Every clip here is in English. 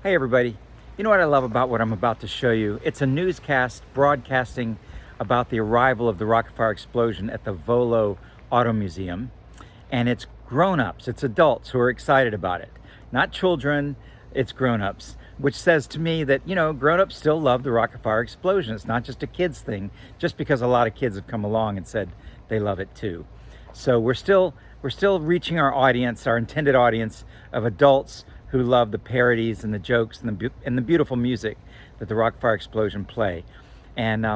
Hey everybody, you know what I love about what I'm about to show you? It's a newscast broadcasting about the arrival of the Rock-afire Explosion at the Volo Auto Museum. And it's grown-ups, it's adults who are excited about it. Not children, it's grown-ups. Which says to me that, you know, grown-ups still love the Rock-afire Explosion. It's not just a kids thing, just because a lot of kids have come along and said they love it too. So we're still reaching our audience, our intended audience of adults who love the parodies and the jokes and the beautiful music that the Rock-afire Explosion play, and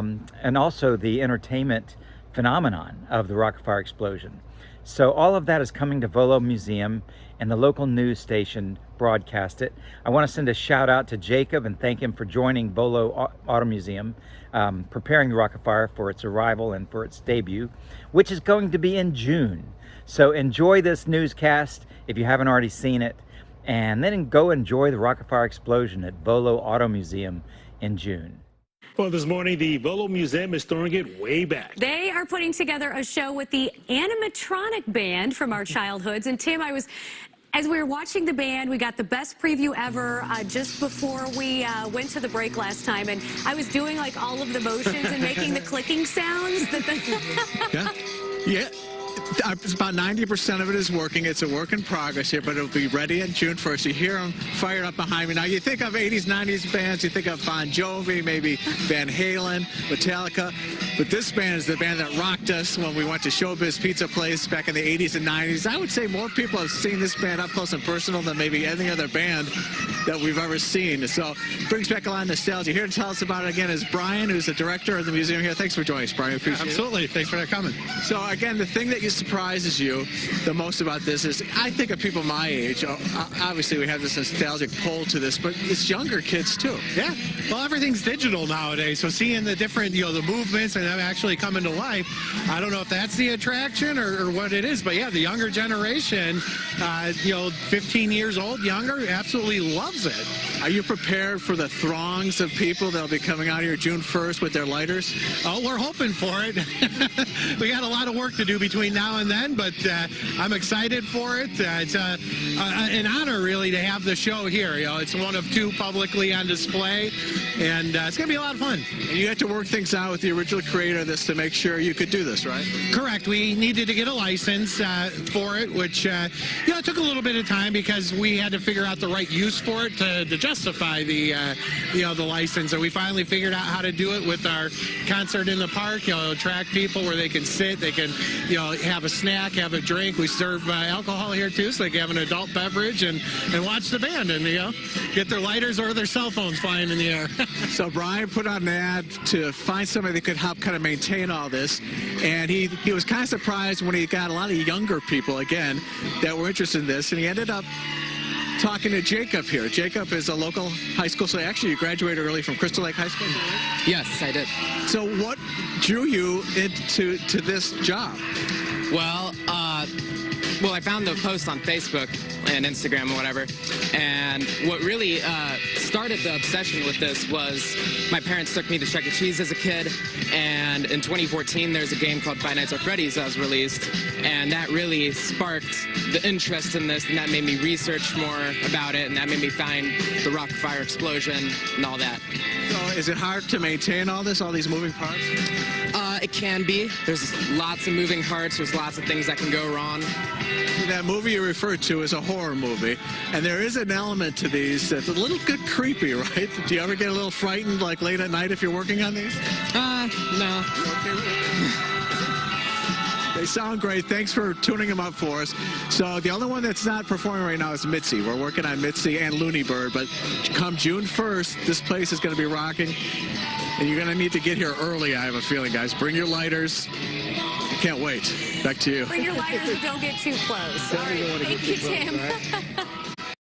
also the entertainment phenomenon of the Rock-afire Explosion. So all of that is coming to Volo Museum, and the local news station broadcast it. I want to send a shout out to Jacob and thank him for joining Volo Auto Museum, preparing the Rock-afire for its arrival and for its debut, which is going to be in June. So enjoy this newscast if you haven't already seen it, and then go enjoy the Rock-afire Explosion at Volo Auto Museum in June. Well, this morning, the Volo Museum is throwing it way back. They are putting together a show with the animatronic band from our childhoods. And Tim, as we were watching the band, we got the best preview ever just before we went to the break last time. And I was doing like all of the motions and making the clicking sounds. Yeah. It's about 90% of it is working. It's a work in progress here, but it'll be ready on June 1st. You hear them fired up behind me. Now, you think of 80s, 90s bands. You think of Bon Jovi, maybe Van Halen, Metallica. But this band is the band that rocked us when we went to Showbiz Pizza Place back in the 80s and 90s. I would say more people have seen this band up close and personal than maybe any other band that we've ever seen. So it brings back a lot of nostalgia. Here to tell us about it again is Brian, who's the director of the museum here. Thanks for joining us, Brian. Appreciate it. Absolutely. Thanks for coming. So again, the thing that surprises you the most about this is, I think of people my age, obviously we have this nostalgic pull to this, but it's younger kids too. Yeah. Well, everything's digital nowadays, so seeing the different, the movements and them actually coming to life, I don't know if that's the attraction or what it is, but yeah, the younger generation, 15 years old, younger, absolutely loves it. Are you prepared for the throngs of people that'll be coming out here June 1st with their lighters? Oh, we're hoping for it. We got a lot of work to do between now and then, but I'm excited for it. It's an honor, really, to have the show here. It's one of two publicly on display, and it's going to be a lot of fun. And you had to work things out with the original creator of this to make sure you could do this, right? Correct. We needed to get a license for it, which it took a little bit of time because we had to figure out the right use for it to justify the license. And we finally figured out how to do it with our concert in the park. Attract people where they can sit, they can have a snack, have a drink. We serve alcohol here too, so they can have an adult beverage and watch the band and get their lighters or their cell phones flying in the air. So Brian put on an ad to find somebody that could help kind of maintain all this, and he was kind of surprised when he got a lot of younger people again that were interested in this, and he ended up talking to Jacob here. Jacob is a local high school, so actually you graduated early from Crystal Lake High School? Yes, I did. So what drew you into this job? Well, I found the post on Facebook and Instagram or whatever, and what really started the obsession with this was my parents took me to Chuck E. Cheese as a kid, and in 2014 there's a game called Five Nights at Freddy's that was released, and that really sparked the interest in this, and that made me research more about it, and that made me find the Rock-afire Explosion and all that. So is it hard to maintain all these moving parts? It can be. There's lots of moving parts. There's lots of things that can go wrong. That movie you referred to is a horror movie, and there is an element to these that's a little bit creepy, right? Do you ever get a little frightened, like late at night, if you're working on these? No. They sound great. Thanks for tuning them up for us. So the only one that's not performing right now is Mitzi. We're working on Mitzi and Looney Bird, but come June 1st, this place is going to be rocking, and you're going to need to get here early, I have a feeling, guys. Bring your lighters. Can't wait. Back to you. Bring your lighters and don't get too close. All right. Thank you, Tim.